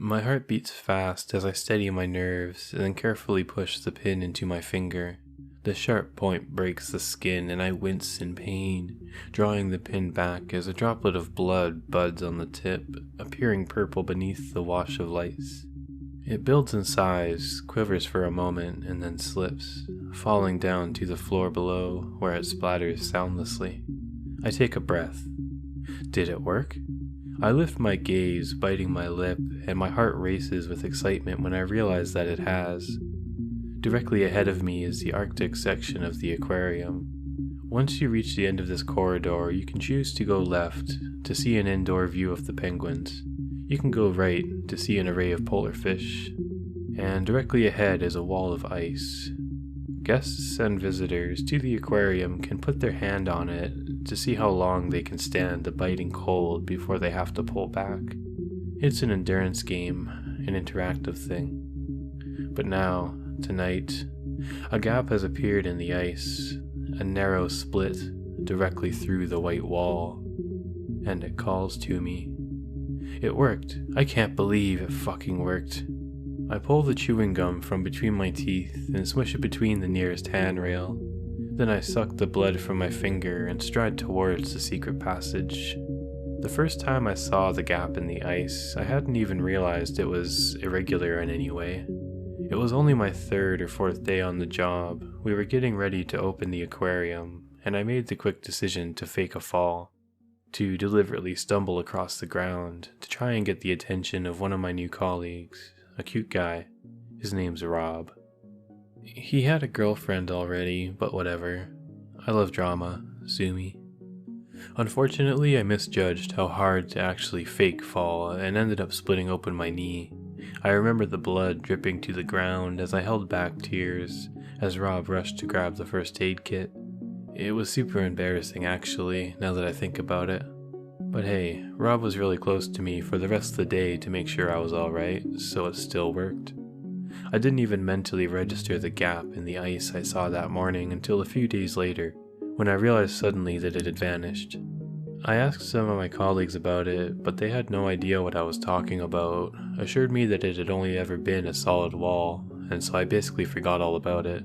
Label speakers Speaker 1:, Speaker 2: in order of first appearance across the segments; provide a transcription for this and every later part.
Speaker 1: My heart beats fast as I steady my nerves and then carefully push the pin into my finger. The sharp point breaks the skin and I wince in pain, drawing the pin back as a droplet of blood buds on the tip, appearing purple beneath the wash of lice. It builds in size, quivers for a moment, and then slips, falling down to the floor below, where it splatters soundlessly. I take a breath. Did it work? I lift my gaze, biting my lip, and my heart races with excitement when I realize that it has. Directly ahead of me is the Arctic section of the aquarium. Once you reach the end of this corridor, you can choose to go left to see an indoor view of the penguins. You can go right to see an array of polar fish. And directly ahead is a wall of ice. Guests and visitors to the aquarium can put their hand on it to see how long they can stand the biting cold before they have to pull back. It's an endurance game, an interactive thing. But now, tonight, a gap has appeared in the ice, a narrow split directly through the white wall, and it calls to me. It worked. I can't believe it fucking worked. I pull the chewing gum from between my teeth and swish it between the nearest handrail. Then I suck the blood from my finger and stride towards the secret passage. The first time I saw the gap in the ice, I hadn't even realized it was irregular in any way. It was only my third or fourth day on the job. We were getting ready to open the aquarium, and I made the quick decision to fake a fall, to deliberately stumble across the ground, to try and get the attention of one of my new colleagues, a cute guy. His name's Rob. He had a girlfriend already, but whatever. I love drama, sue me. Unfortunately, I misjudged how hard to actually fake fall and ended up splitting open my knee. I remember the blood dripping to the ground as I held back tears as Rob rushed to grab the first aid kit. It was super embarrassing actually, now that I think about it. But hey, Rob was really close to me for the rest of the day to make sure I was alright, so it still worked. I didn't even mentally register the gap in the ice I saw that morning until a few days later, when I realized suddenly that it had vanished. I asked some of my colleagues about it, but they had no idea what I was talking about, assured me that it had only ever been a solid wall, and so I basically forgot all about it.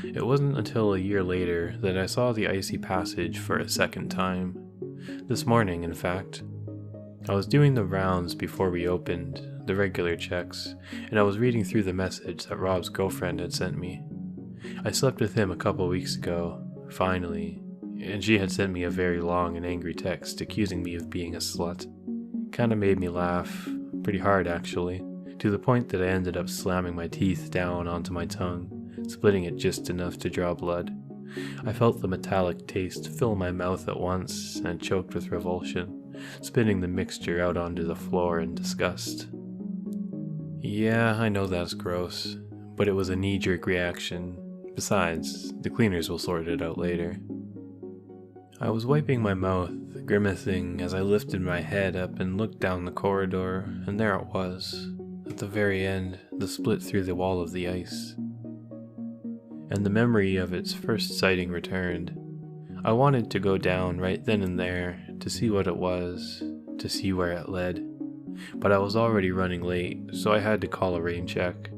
Speaker 1: It wasn't until a year later that I saw the icy passage for a second time. This morning, in fact. I was doing the rounds before we opened, the regular checks, and I was reading through the message that Rob's girlfriend had sent me. I slept with him a couple weeks ago, finally, and she had sent me a very long and angry text accusing me of being a slut. Kinda made me laugh, pretty hard actually, to the point that I ended up slamming my teeth down onto my tongue, splitting it just enough to draw blood. I felt the metallic taste fill my mouth at once and choked with revulsion, spitting the mixture out onto the floor in disgust. Yeah, I know that's gross, but it was a knee-jerk reaction. Besides, the cleaners will sort it out later. I was wiping my mouth, grimacing as I lifted my head up and looked down the corridor, and there it was, at the very end, the split through the wall of the ice. And the memory of its first sighting returned. I wanted to go down right then and there, to see what it was, to see where it led. But I was already running late, so I had to call a rain check.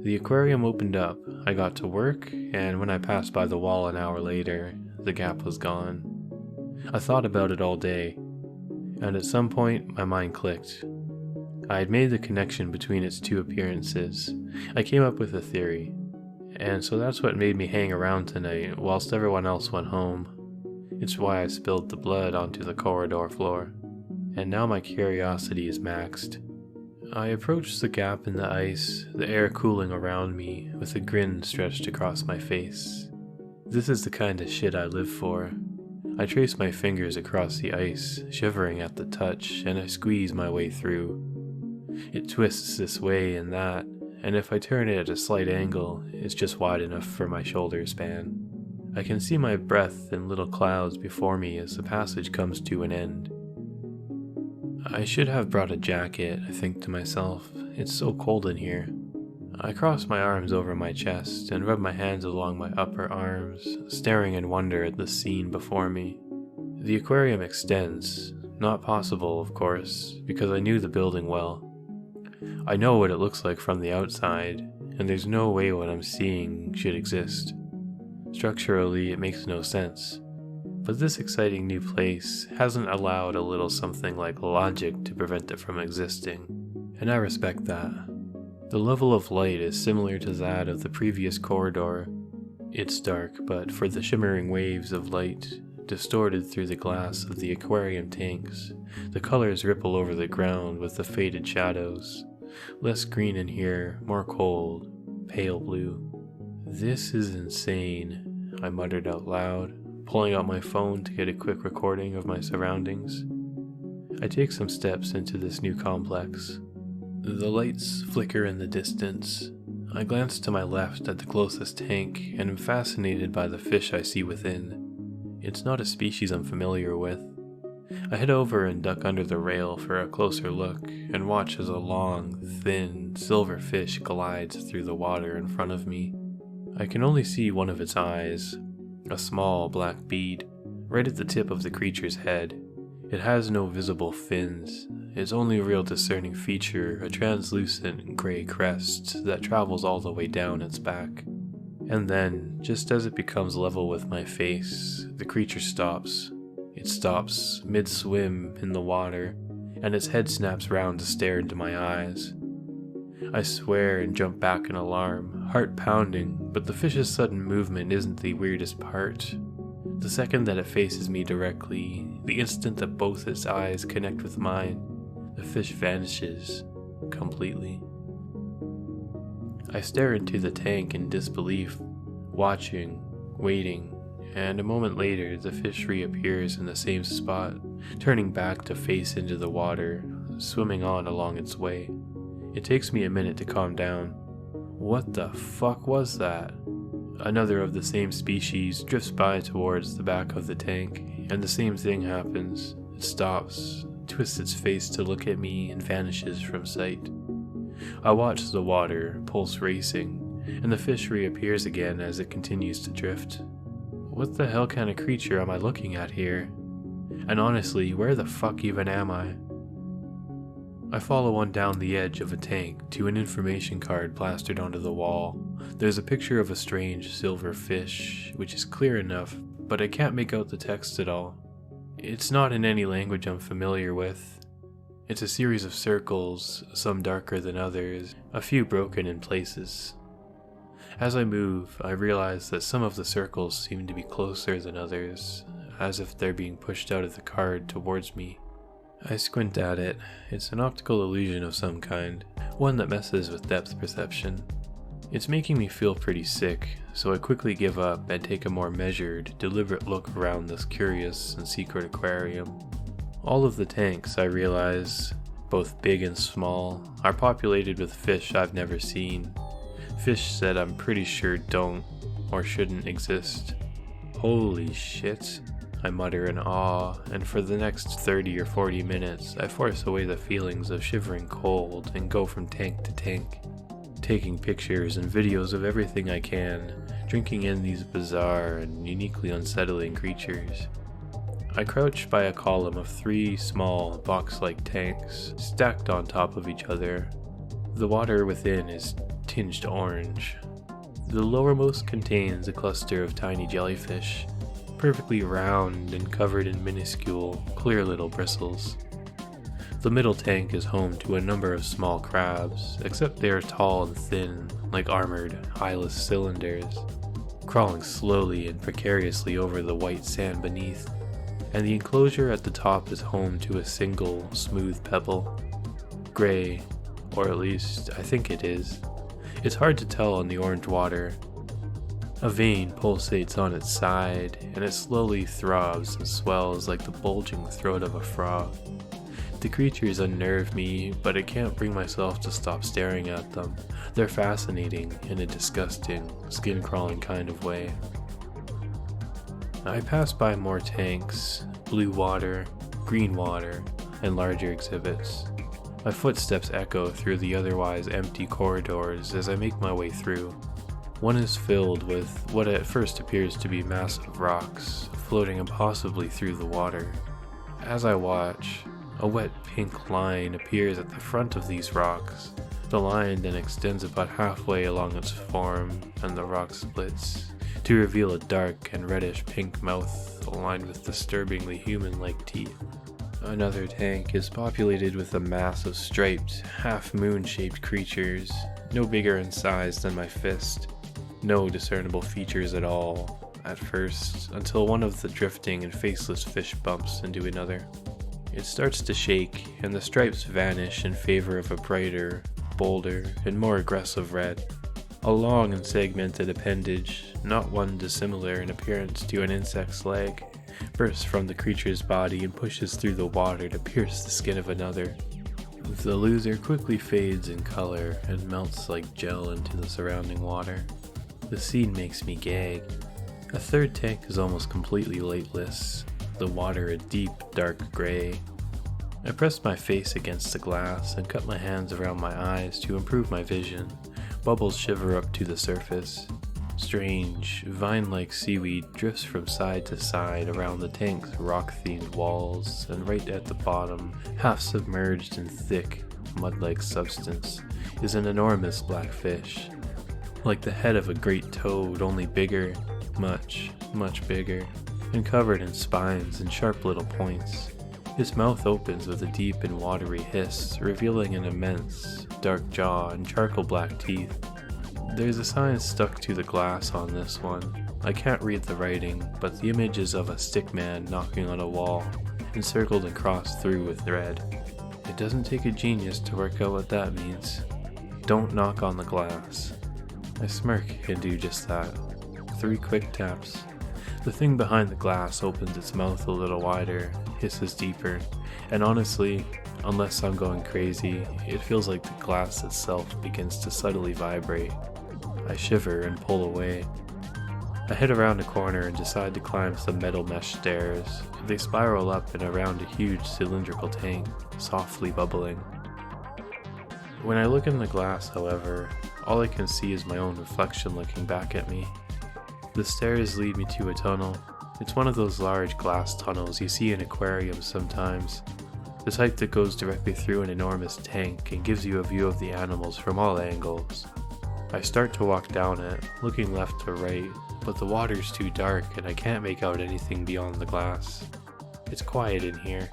Speaker 1: The aquarium opened up, I got to work, and when I passed by the wall an hour later, the gap was gone. I thought about it all day, and at some point my mind clicked. I had made the connection between its two appearances. I came up with a theory, and so that's what made me hang around tonight whilst everyone else went home. It's why I spilled the blood onto the corridor floor, and now my curiosity is maxed. I approached the gap in the ice, the air cooling around me, with a grin stretched across my face. This is the kind of shit I live for. I trace my fingers across the ice, shivering at the touch, and I squeeze my way through. It twists this way and that, and if I turn it at a slight angle, it's just wide enough for my shoulder span. I can see my breath in little clouds before me as the passage comes to an end. I should have brought a jacket, I think to myself. It's so cold in here. I cross my arms over my chest and rub my hands along my upper arms, staring in wonder at the scene before me. The aquarium extends, not possible, of course, because I knew the building well. I know what it looks like from the outside, and there's no way what I'm seeing should exist. Structurally, it makes no sense. But this exciting new place hasn't allowed a little something like logic to prevent it from existing, and I respect that. The level of light is similar to that of the previous corridor. It's dark, but for the shimmering waves of light distorted through the glass of the aquarium tanks, the colors ripple over the ground with the faded shadows. Less green in here, more cold, pale blue. "This is insane," I muttered out loud, pulling out my phone to get a quick recording of my surroundings. I take some steps into this new complex. The lights flicker in the distance. I glance to my left at the closest tank and am fascinated by the fish I see within. It's not a species I'm familiar with. I head over and duck under the rail for a closer look and watch as a long, thin, silver fish glides through the water in front of me. I can only see one of its eyes, a small black bead, right at the tip of the creature's head. It has no visible fins. Its only real discerning feature, a translucent gray crest that travels all the way down its back. And then, just as it becomes level with my face, the creature stops. It stops mid-swim in the water, and its head snaps round to stare into my eyes. I swear and jump back in alarm, heart pounding, but the fish's sudden movement isn't the weirdest part. The second that it faces me directly, the instant that both its eyes connect with mine, the fish vanishes completely. I stare into the tank in disbelief, watching, waiting, and a moment later the fish reappears in the same spot, turning back to face into the water, swimming on along its way. It takes me a minute to calm down. What the fuck was that? Another of the same species drifts by towards the back of the tank, and the same thing happens. It stops, twists its face to look at me, and vanishes from sight. I watch the water, pulse racing, and the fish reappears again as it continues to drift. What the hell kind of creature am I looking at here? And honestly, where the fuck even am I? I follow on down the edge of a tank to an information card plastered onto the wall. There's a picture of a strange silver fish, which is clear enough, but I can't make out the text at all. It's not in any language I'm familiar with. It's a series of circles, some darker than others, a few broken in places. As I move, I realize that some of the circles seem to be closer than others, as if they're being pushed out of the card towards me. I squint at it. It's an optical illusion of some kind, one that messes with depth perception. It's making me feel pretty sick, so I quickly give up and take a more measured, deliberate look around this curious and secret aquarium. All of the tanks, I realize, both big and small, are populated with fish I've never seen. Fish that I'm pretty sure don't or shouldn't exist. Holy shit, I mutter in awe, and for the next 30 or 40 minutes, I force away the feelings of shivering cold and go from tank to tank, taking pictures and videos of everything I can, drinking in these bizarre and uniquely unsettling creatures. I crouch by a column of 3 small, box-like tanks, stacked on top of each other. The water within is tinged orange. The lowermost contains a cluster of tiny jellyfish, perfectly round and covered in minuscule, clear little bristles. The middle tank is home to a number of small crabs, except they are tall and thin, like armored, eyeless cylinders, crawling slowly and precariously over the white sand beneath, and the enclosure at the top is home to a single, smooth pebble. Gray, or at least I think it is. It's hard to tell on the orange water. A vein pulsates on its side, and it slowly throbs and swells like the bulging throat of a frog. The creatures unnerve me, but I can't bring myself to stop staring at them. They're fascinating in a disgusting, skin-crawling kind of way. I pass by more tanks, blue water, green water, and larger exhibits. My footsteps echo through the otherwise empty corridors as I make my way through. One is filled with what at first appears to be massive rocks, floating impossibly through the water. As I watch, A wet pink line appears at the front of these rocks. The line then extends about halfway along its form, and the rock splits to reveal a dark and reddish pink mouth aligned with disturbingly human-like teeth. Another tank is populated with a mass of striped, half-moon-shaped creatures, no bigger in size than my fist. No discernible features at all, at first, until one of the drifting and faceless fish bumps into another. It starts to shake, and the stripes vanish in favor of a brighter, bolder, and more aggressive red. A long and segmented appendage, not one dissimilar in appearance to an insect's leg, bursts from the creature's body and pushes through the water to pierce the skin of another. The loser quickly fades in color and melts like gel into the surrounding water. The scene makes me gag. A third tank is almost completely lightless, the water a deep, dark gray. I press my face against the glass and cut my hands around my eyes to improve my vision. Bubbles shiver up to the surface. Strange, vine-like seaweed drifts from side to side around the tank's rock-themed walls, and right at the bottom, half submerged in thick, mud-like substance, is an enormous black fish. Like the head of a great toad, only bigger, much, much bigger, and covered in spines and sharp little points. His mouth opens with a deep and watery hiss, revealing an immense, dark jaw and charcoal black teeth. There's a sign stuck to the glass on this one. I can't read the writing, but the image is of a stick man knocking on a wall, encircled and crossed through with red. It doesn't take a genius to work out what that means. Don't knock on the glass. I smirk and do just that. 3 quick taps. The thing behind the glass opens its mouth a little wider, hisses deeper, and honestly, unless I'm going crazy, it feels like the glass itself begins to subtly vibrate. I shiver and pull away. I head around a corner and decide to climb some metal mesh stairs. They spiral up and around a huge cylindrical tank, softly bubbling. When I look in the glass, however, all I can see is my own reflection looking back at me. The stairs lead me to a tunnel. It's one of those large glass tunnels you see in aquariums sometimes. The type that goes directly through an enormous tank and gives you a view of the animals from all angles. I start to walk down it, looking left to right, but the water's too dark and I can't make out anything beyond the glass. It's quiet in here.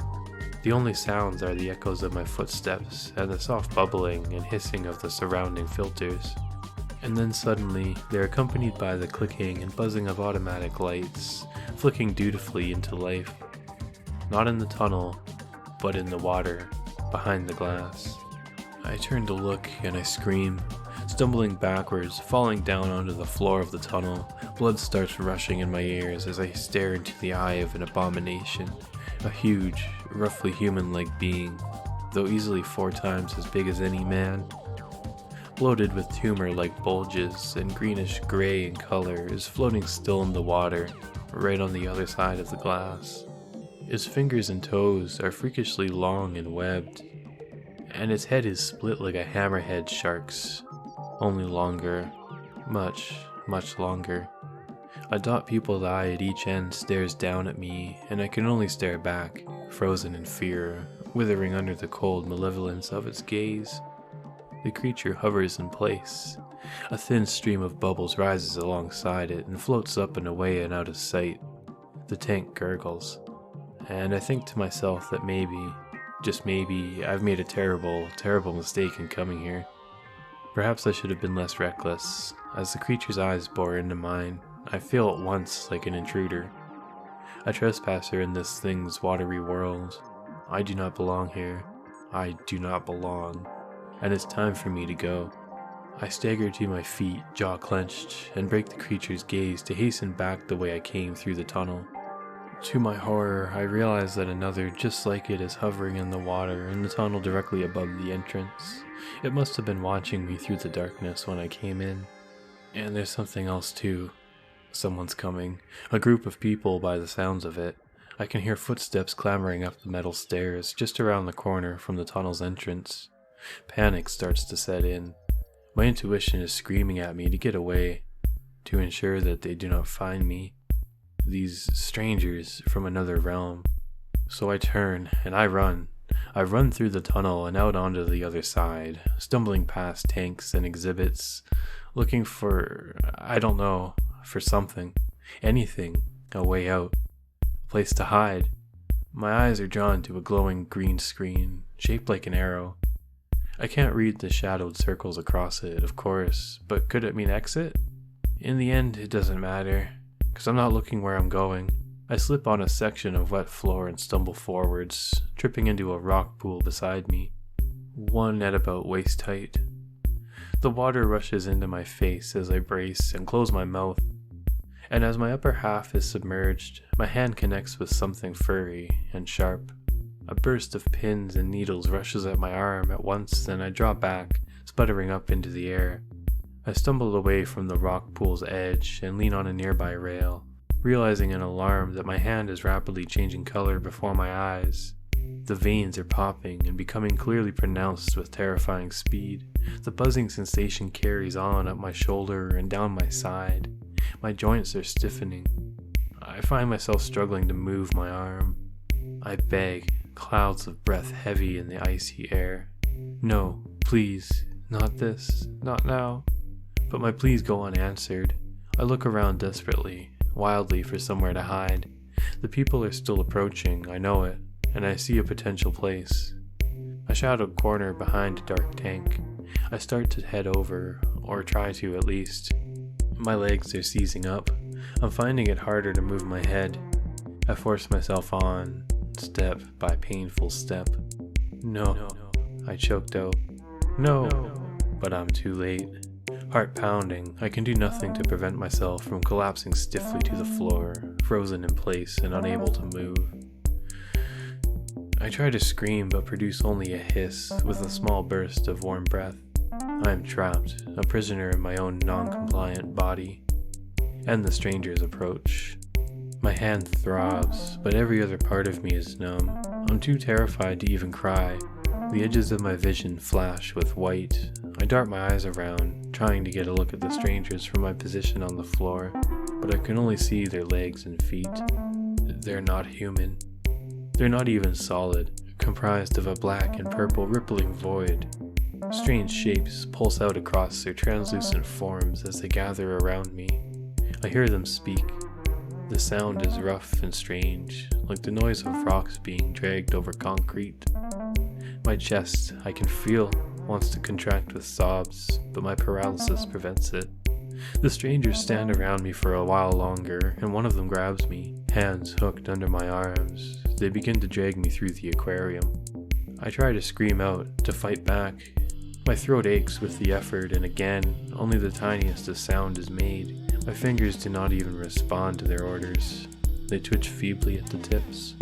Speaker 1: The only sounds are the echoes of my footsteps and the soft bubbling and hissing of the surrounding filters. And then suddenly, they're accompanied by the clicking and buzzing of automatic lights, flicking dutifully into life. Not in the tunnel, but in the water, behind the glass. I turn to look and I scream. Stumbling backwards, falling down onto the floor of the tunnel, blood starts rushing in my ears as I stare into the eye of an abomination. A huge, roughly human-like being, though easily 4 times as big as any man. Bloated with tumor-like bulges and greenish-gray in color, is floating still in the water, right on the other side of the glass. Its fingers and toes are freakishly long and webbed, and its head is split like a hammerhead shark's. Only longer. Much, much longer. A dot-pupiled eye at each end stares down at me, and I can only stare back, frozen in fear, withering under the cold malevolence of its gaze. The creature hovers in place. A thin stream of bubbles rises alongside it and floats up and away and out of sight. The tank gurgles, and I think to myself that maybe, just maybe, I've made a terrible, terrible mistake in coming here. Perhaps I should have been less reckless. As the creature's eyes bore into mine, I feel at once like an intruder. A trespasser in this thing's watery world. I do not belong here. I do not belong. And it's time for me to go. I stagger to my feet, jaw clenched, and break the creature's gaze to hasten back the way I came through the tunnel. To my horror, I realize that another just like it is hovering in the water in the tunnel directly above the entrance. It must have been watching me through the darkness when I came in. And there's something else too. Someone's coming. A group of people by the sounds of it. I can hear footsteps clambering up the metal stairs just around the corner from the tunnel's entrance. Panic starts to set in. My intuition is screaming at me to get away, to ensure that they do not find me. These strangers from another realm. So I turn and I run. I run through the tunnel and out onto the other side, stumbling past tanks and exhibits, looking for, I don't know, for something, anything, a way out, a place to hide. My eyes are drawn to a glowing green screen, shaped like an arrow. I can't read the shadowed circles across it, of course, but could it mean exit? In the end, it doesn't matter, because I'm not looking where I'm going. I slip on a section of wet floor and stumble forwards, tripping into a rock pool beside me, one at about waist height. The water rushes into my face as I brace and close my mouth, and as my upper half is submerged, my hand connects with something furry and sharp. A burst of pins and needles rushes at my arm at once, and I draw back, sputtering up into the air. I stumble away from the rock pool's edge and lean on a nearby rail, realizing in alarm that my hand is rapidly changing color before my eyes. The veins are popping and becoming clearly pronounced with terrifying speed. The buzzing sensation carries on up my shoulder and down my side. My joints are stiffening. I find myself struggling to move my arm. I beg, clouds of breath heavy in the icy air. No, please, not this, not now. But my pleas go unanswered. I look around desperately, wildly for somewhere to hide. The people are still approaching, I know it, and I see a potential place. A shadowed corner behind a dark tank. I start to head over, or try to at least. My legs are seizing up. I'm finding it harder to move my head. I force myself on, step by painful step. No, I choked out. No, but I'm too late. Heart pounding, I can do nothing to prevent myself from collapsing stiffly to the floor, frozen in place and unable to move. I try to scream but produce only a hiss with a small burst of warm breath. I am trapped, a prisoner in my own non-compliant body. And the strangers approach. My hand throbs, but every other part of me is numb. I'm too terrified to even cry. The edges of my vision flash with white. I dart my eyes around, trying to get a look at the strangers from my position on the floor, but I can only see their legs and feet. They're not human. They're not even solid, comprised of a black and purple rippling void. Strange shapes pulse out across their translucent forms as they gather around me. I hear them speak. The sound is rough and strange, like the noise of rocks being dragged over concrete. My chest, I can feel, wants to contract with sobs, but my paralysis prevents it. The strangers stand around me for a while longer, and one of them grabs me, hands hooked under my arms. They begin to drag me through the aquarium. I try to scream out, to fight back. My throat aches with the effort, and again, only the tiniest of sound is made. My fingers do not even respond to their orders. They twitch feebly at the tips.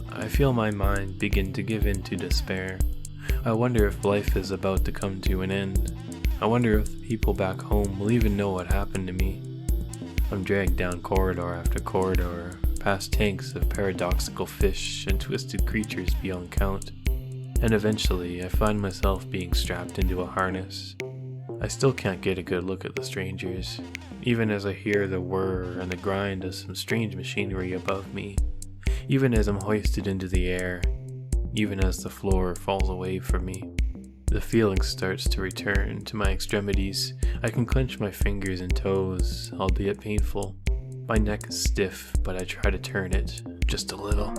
Speaker 1: I feel my mind begin to give in to despair. I wonder if life is about to come to an end. I wonder if the people back home will even know what happened to me. I'm dragged down corridor after corridor, past tanks of paradoxical fish and twisted creatures beyond count, and eventually I find myself being strapped into a harness. I still can't get a good look at the strangers, even as I hear the whir and the grind of some strange machinery above me, even as I'm hoisted into the air, even as the floor falls away from me. The feeling starts to return to my extremities. I can clench my fingers and toes, albeit painful. My neck is stiff, but I try to turn it, just a little.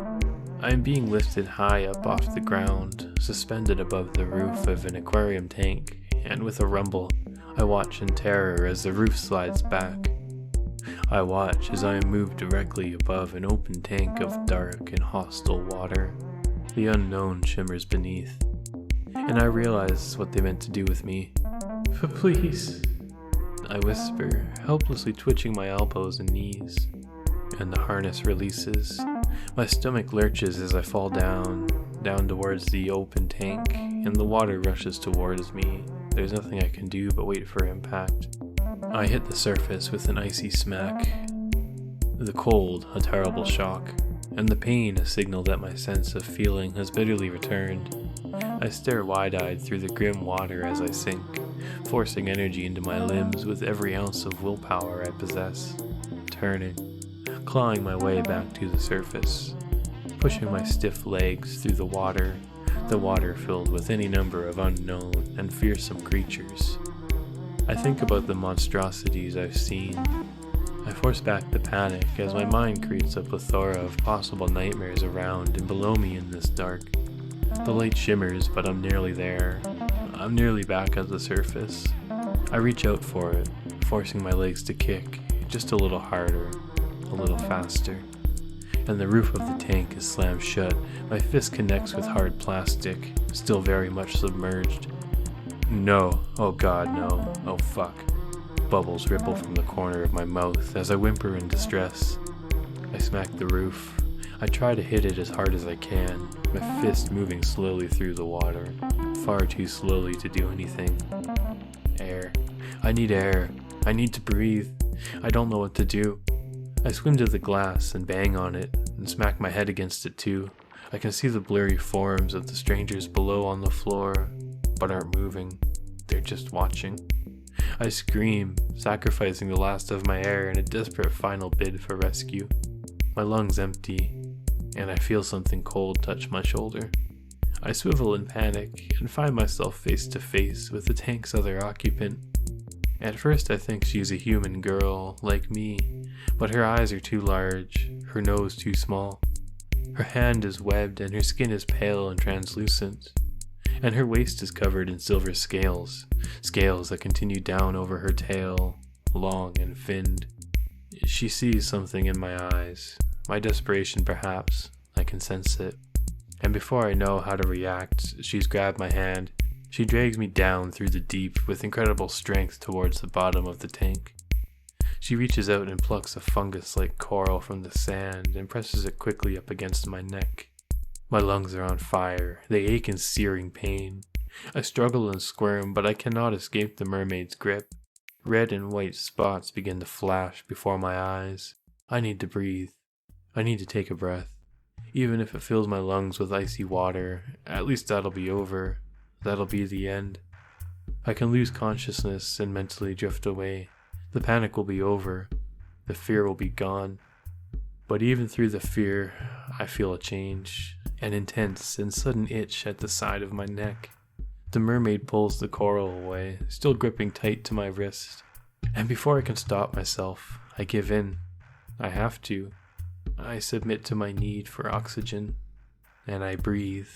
Speaker 1: I am being lifted high up off the ground, suspended above the roof of an aquarium tank, and with a rumble, I watch in terror as the roof slides back. I watch as I am moved directly above an open tank of dark and hostile water. The unknown shimmers beneath, and I realize what they meant to do with me. Please, I whisper, helplessly twitching my elbows and knees, and the harness releases. My stomach lurches as I fall down towards the open tank, and the water rushes towards me. There's nothing I can do but wait for impact. I hit the surface with an icy smack. The cold, a terrible shock, and the pain a signal that my sense of feeling has bitterly returned. I stare wide-eyed through the grim water as I sink, forcing energy into my limbs with every ounce of willpower I possess, turning, clawing my way back to the surface. pushing my stiff legs through the water filled with any number of unknown and fearsome creatures. I think about the monstrosities I've seen. I force back the panic as my mind creates a plethora of possible nightmares around and below me in this dark. The light shimmers, but I'm nearly there. I'm nearly back at the surface. I reach out for it, forcing my legs to kick, just a little harder, a little faster. And the roof of the tank is slammed shut. My fist connects with hard plastic, still very much submerged. No, oh god, no, oh fuck. Bubbles ripple from the corner of my mouth as I whimper in distress. I smack the roof. I try to hit it as hard as I can, my fist moving slowly through the water, far too slowly to do anything. Air. I need air. I need to breathe. I don't know what to do. I swim to the glass and bang on it, and smack my head against it too. I can see the blurry forms of the strangers below on the floor, but aren't moving. They're just watching. I scream, sacrificing the last of my air in a desperate final bid for rescue. My lungs empty, and I feel something cold touch my shoulder. I swivel in panic and find myself face to face with the tank's other occupant. At first I think she's a human girl, like me, but her eyes are too large, her nose too small. Her hand is webbed and her skin is pale and translucent, and her waist is covered in silver scales that continue down over her tail, long and finned. She sees something in my eyes, my desperation perhaps, I can sense it. And before I know how to react, she's grabbed my hand. She drags me down through the deep with incredible strength towards the bottom of the tank. She reaches out and plucks a fungus-like coral from the sand and presses it quickly up against my neck. My lungs are on fire. They ache in searing pain. I struggle and squirm, but I cannot escape the mermaid's grip. Red and white spots begin to flash before my eyes. I need to breathe. I need to take a breath. Even if it fills my lungs with icy water, at least that'll be over. That'll be the end. I can lose consciousness and mentally drift away. The panic will be over. The fear will be gone. But even through the fear, I feel a change, an intense and sudden itch at the side of my neck. The mermaid pulls the coral away, still gripping tight to my wrist. And before I can stop myself, I give in. I have to. I submit to my need for oxygen, and I breathe.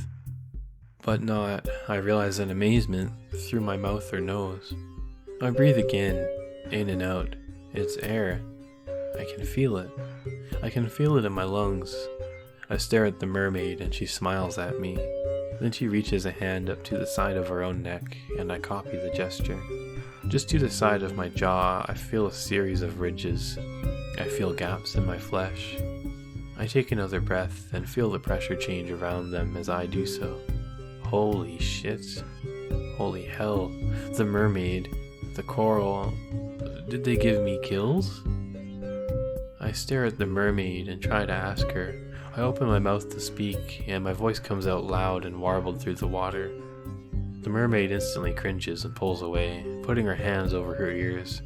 Speaker 1: But not, I realize in amazement, through my mouth or nose. I breathe again, in and out. It's air. I can feel it. I can feel it in my lungs. I stare at the mermaid and she smiles at me. Then she reaches a hand up to the side of her own neck and I copy the gesture. Just to the side of my jaw, I feel a series of ridges. I feel gaps in my flesh. I take another breath and feel the pressure change around them as I do so. Holy shit. Holy hell. The mermaid. The coral. Did they give me kills? I stare at the mermaid and try to ask her. I open my mouth to speak, and my voice comes out loud and warbled through the water. The mermaid instantly cringes and pulls away, putting her hands over her ears.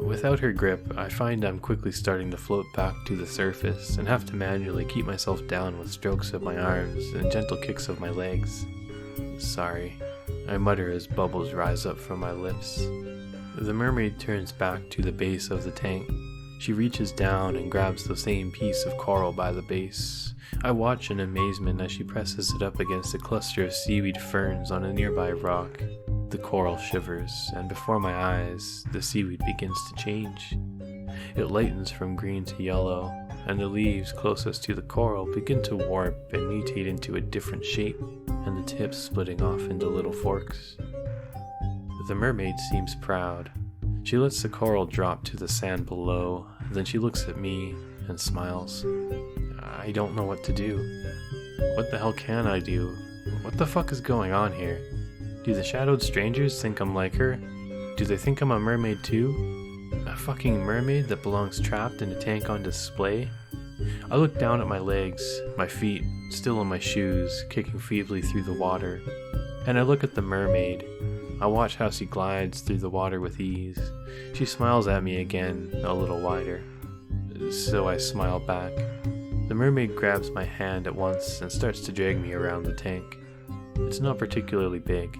Speaker 1: Without her grip, I find I'm quickly starting to float back to the surface and have to manually keep myself down with strokes of my arms and gentle kicks of my legs. Sorry, I mutter as bubbles rise up from my lips. The mermaid turns back to the base of the tank. She reaches down and grabs the same piece of coral by the base. I watch in amazement as she presses it up against a cluster of seaweed ferns on a nearby rock. The coral shivers, and before my eyes, the seaweed begins to change. It lightens from green to yellow, and the leaves closest to the coral begin to warp and mutate into a different shape, and the tips splitting off into little forks. The mermaid seems proud. She lets the coral drop to the sand below, then she looks at me and smiles. I don't know what to do. What the hell can I do? What the fuck is going on here? Do the shadowed strangers think I'm like her? Do they think I'm a mermaid too? A fucking mermaid that belongs trapped in a tank on display? I look down at my legs, my feet, still in my shoes, kicking feebly through the water. And I look at the mermaid. I watch how she glides through the water with ease. She smiles at me again, a little wider. So I smile back. The mermaid grabs my hand at once and starts to drag me around the tank. It's not particularly big.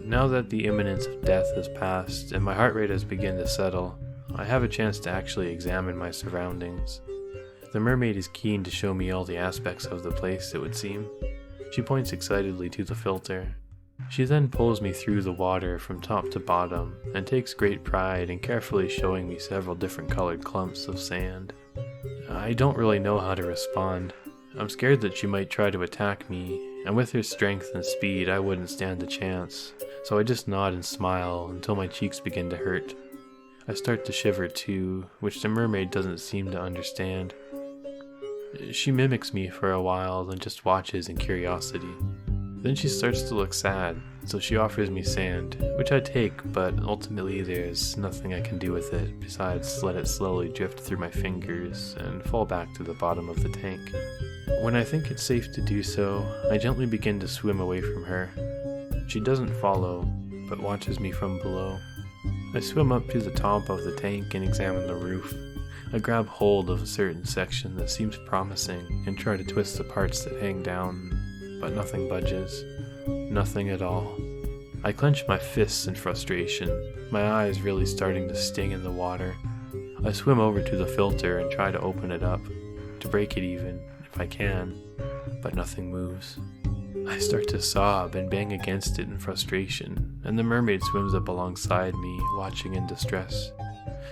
Speaker 1: Now that the imminence of death has passed and my heart rate has begun to settle, I have a chance to actually examine my surroundings. The mermaid is keen to show me all the aspects of the place, it would seem. She points excitedly to the filter. She then pulls me through the water from top to bottom and takes great pride in carefully showing me several different colored clumps of sand. I don't really know how to respond. I'm scared that she might try to attack me, and with her strength and speed I wouldn't stand a chance, so I just nod and smile until my cheeks begin to hurt. I start to shiver too, which the mermaid doesn't seem to understand. She mimics me for a while, then just watches in curiosity. Then she starts to look sad, so she offers me sand, which I take, but ultimately there's nothing I can do with it besides let it slowly drift through my fingers and fall back to the bottom of the tank. When I think it's safe to do so, I gently begin to swim away from her. She doesn't follow, but watches me from below. I swim up to the top of the tank and examine the roof. I grab hold of a certain section that seems promising and try to twist the parts that hang down, but nothing budges. Nothing at all. I clench my fists in frustration, my eyes really starting to sting in the water. I swim over to the filter and try to open it up, to break it even, if I can, but nothing moves. I start to sob and bang against it in frustration, and the mermaid swims up alongside me, watching in distress.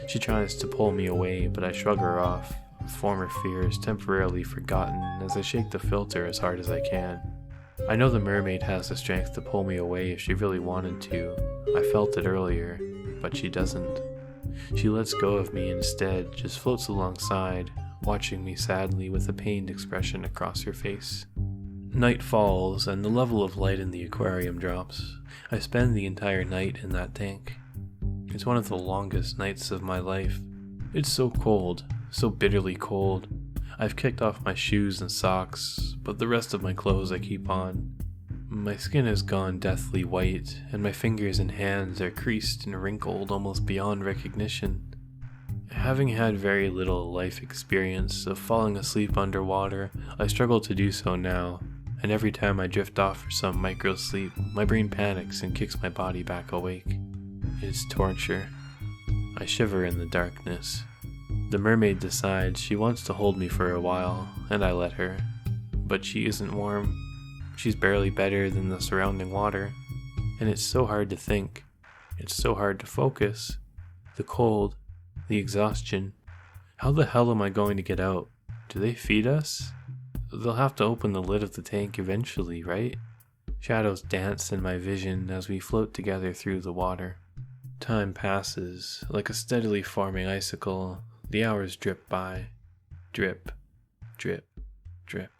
Speaker 1: She tries to pull me away, but I shrug her off, former fears temporarily forgotten as I shake the filter as hard as I can. I know the mermaid has the strength to pull me away if she really wanted to. I felt it earlier, but she doesn't. She lets go of me instead, just floats alongside, watching me sadly with a pained expression across her face. Night falls, and the level of light in the aquarium drops. I spend the entire night in that tank. It's one of the longest nights of my life. It's so cold, so bitterly cold. I've kicked off my shoes and socks, but the rest of my clothes I keep on. My skin has gone deathly white, and my fingers and hands are creased and wrinkled almost beyond recognition. Having had very little life experience of falling asleep underwater, I struggle to do so now, and every time I drift off for some micro-sleep, my brain panics and kicks my body back awake. It's torture. I shiver in the darkness. The mermaid decides she wants to hold me for a while, and I let her. But she isn't warm. She's barely better than the surrounding water. And it's so hard to think. It's so hard to focus. The cold. The exhaustion. How the hell am I going to get out? Do they feed us? They'll have to open the lid of the tank eventually, right? Shadows dance in my vision as we float together through the water. Time passes, like a steadily forming icicle. The hours drip by. Drip, drip, drip.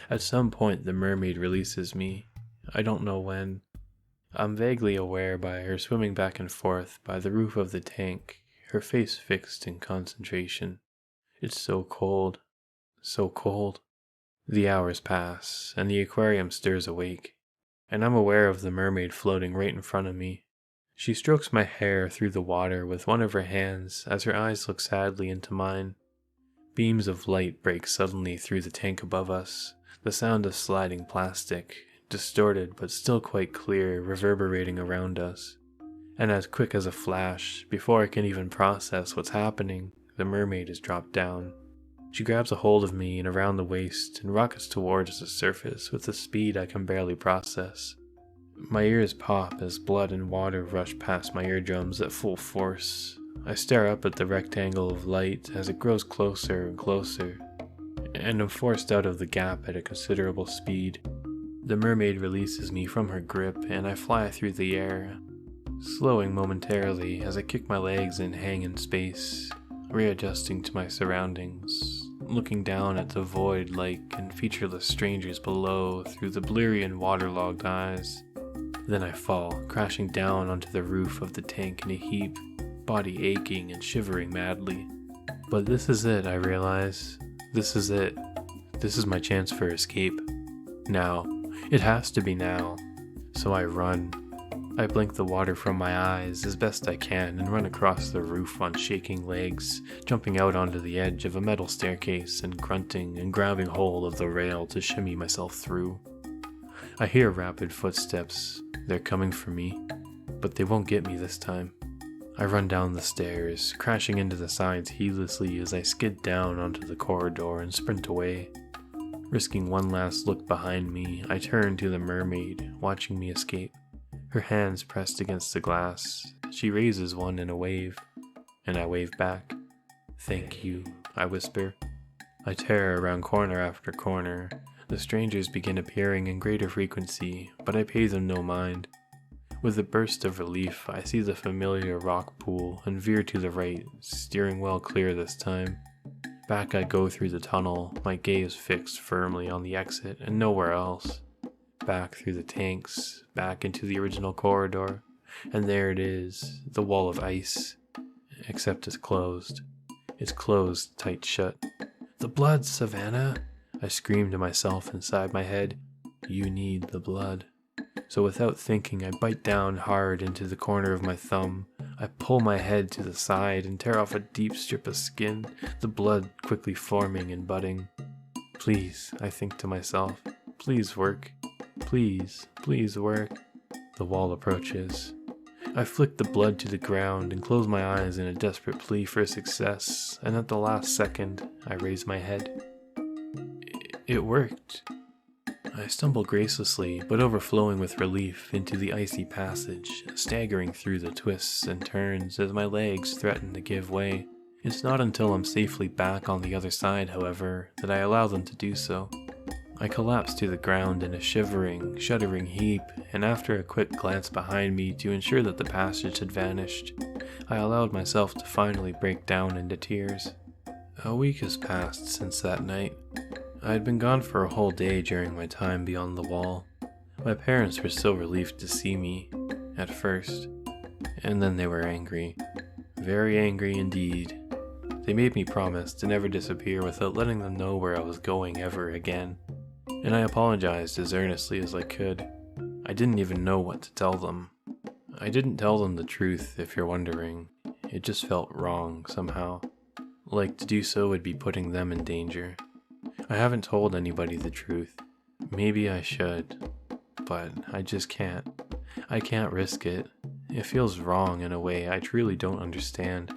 Speaker 1: At some point the mermaid releases me. I don't know when. I'm vaguely aware by her swimming back and forth by the roof of the tank, her face fixed in concentration. It's so cold. So cold. The hours pass, and the aquarium stirs awake, and I'm aware of the mermaid floating right in front of me. She strokes my hair through the water with one of her hands as her eyes look sadly into mine. Beams of light break suddenly through the tank above us, the sound of sliding plastic, distorted but still quite clear, reverberating around us. And as quick as a flash, before I can even process what's happening, the mermaid is dropped down. She grabs a hold of me and around the waist and rockets towards the surface with a speed I can barely process. My ears pop as blood and water rush past my eardrums at full force. I stare up at the rectangle of light as it grows closer and closer, and am forced out of the gap at a considerable speed. The mermaid releases me from her grip and I fly through the air, slowing momentarily as I kick my legs and hang in space, readjusting to my surroundings, looking down at the void-like and featureless strangers below through the bleary and waterlogged eyes. Then I fall, crashing down onto the roof of the tank in a heap, body aching and shivering madly. But this is it, I realize. This is it. This is my chance for escape. Now. It has to be now. So I run. I blink the water from my eyes as best I can and run across the roof on shaking legs, jumping out onto the edge of a metal staircase and grunting and grabbing hold of the rail to shimmy myself through. I hear rapid footsteps. They're coming for me, but they won't get me this time. I run down the stairs, crashing into the sides heedlessly as I skid down onto the corridor and sprint away. Risking one last look behind me, I turn to the mermaid, watching me escape. Her hands pressed against the glass. She raises one in a wave, and I wave back. "Thank you," I whisper. I tear around corner after corner. The strangers begin appearing in greater frequency, but I pay them no mind. With a burst of relief, I see the familiar rock pool and veer to the right, steering well clear this time. Back I go through the tunnel, my gaze fixed firmly on the exit and nowhere else. Back through the tanks, back into the original corridor, and there it is, the wall of ice. Except it's closed. It's closed tight shut. "The blood, Savannah!" I scream to myself inside my head. "You need the blood." So without thinking, I bite down hard into the corner of my thumb. I pull my head to the side and tear off a deep strip of skin, the blood quickly forming and budding. "Please," I think to myself, "please work. Please, please work." The wall approaches. I flick the blood to the ground and close my eyes in a desperate plea for success, and at the last second, I raise my head. It worked. I stumble gracelessly, but overflowing with relief, into the icy passage, staggering through the twists and turns as my legs threaten to give way. It's not until I'm safely back on the other side, however, that I allow them to do so. I collapse to the ground in a shivering, shuddering heap, and after a quick glance behind me to ensure that the passage had vanished, I allowed myself to finally break down into tears. A week has passed since that night. I had been gone for a whole day during my time beyond the wall. My parents were so relieved to see me, at first, and then they were angry. Very angry indeed. They made me promise to never disappear without letting them know where I was going ever again. And I apologized as earnestly as I could. I didn't even know what to tell them. I didn't tell them the truth, if you're wondering. It just felt wrong, somehow. Like to do so would be putting them in danger. I haven't told anybody the truth. Maybe I should, but I just can't. I can't risk it. It feels wrong in a way I truly don't understand.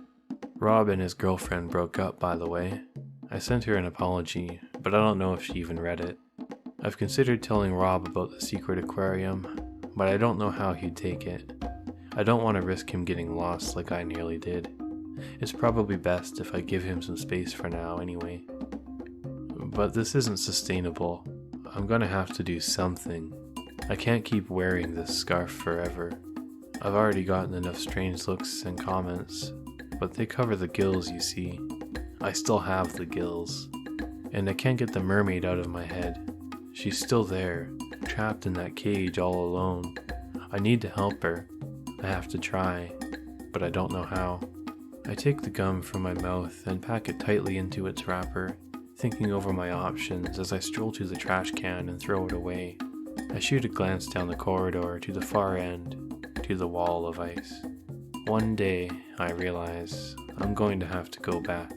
Speaker 1: Rob and his girlfriend broke up, by the way. I sent her an apology, but I don't know if she even read it. I've considered telling Rob about the secret aquarium, but I don't know how he'd take it. I don't want to risk him getting lost like I nearly did. It's probably best if I give him some space for now anyway. But this isn't sustainable. I'm gonna have to do something. I can't keep wearing this scarf forever. I've already gotten enough strange looks and comments, but they cover the gills, you see. I still have the gills. And I can't get the mermaid out of my head. She's still there, trapped in that cage all alone. I need to help her. I have to try, but I don't know how. I take the gum from my mouth and pack it tightly into its wrapper, thinking over my options as I stroll to the trash can and throw it away. I shoot a glance down the corridor to the far end, to the wall of ice. One day, I realize, I'm going to have to go back.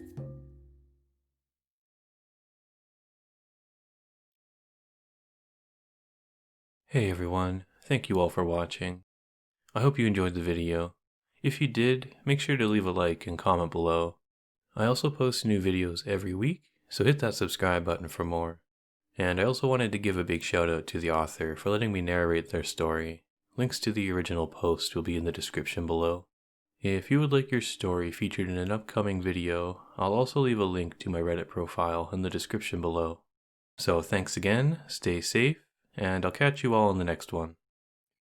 Speaker 1: Hey everyone, thank you all for watching. I hope you enjoyed the video. If you did, make sure to leave a like and comment below. I also post new videos every week, so hit that subscribe button for more. And I also wanted to give a big shout out to the author for letting me narrate their story. Links to the original post will be in the description below. If you would like your story featured in an upcoming video, I'll also leave a link to my Reddit profile in the description below. So thanks again, stay safe, and I'll catch you all in the next one.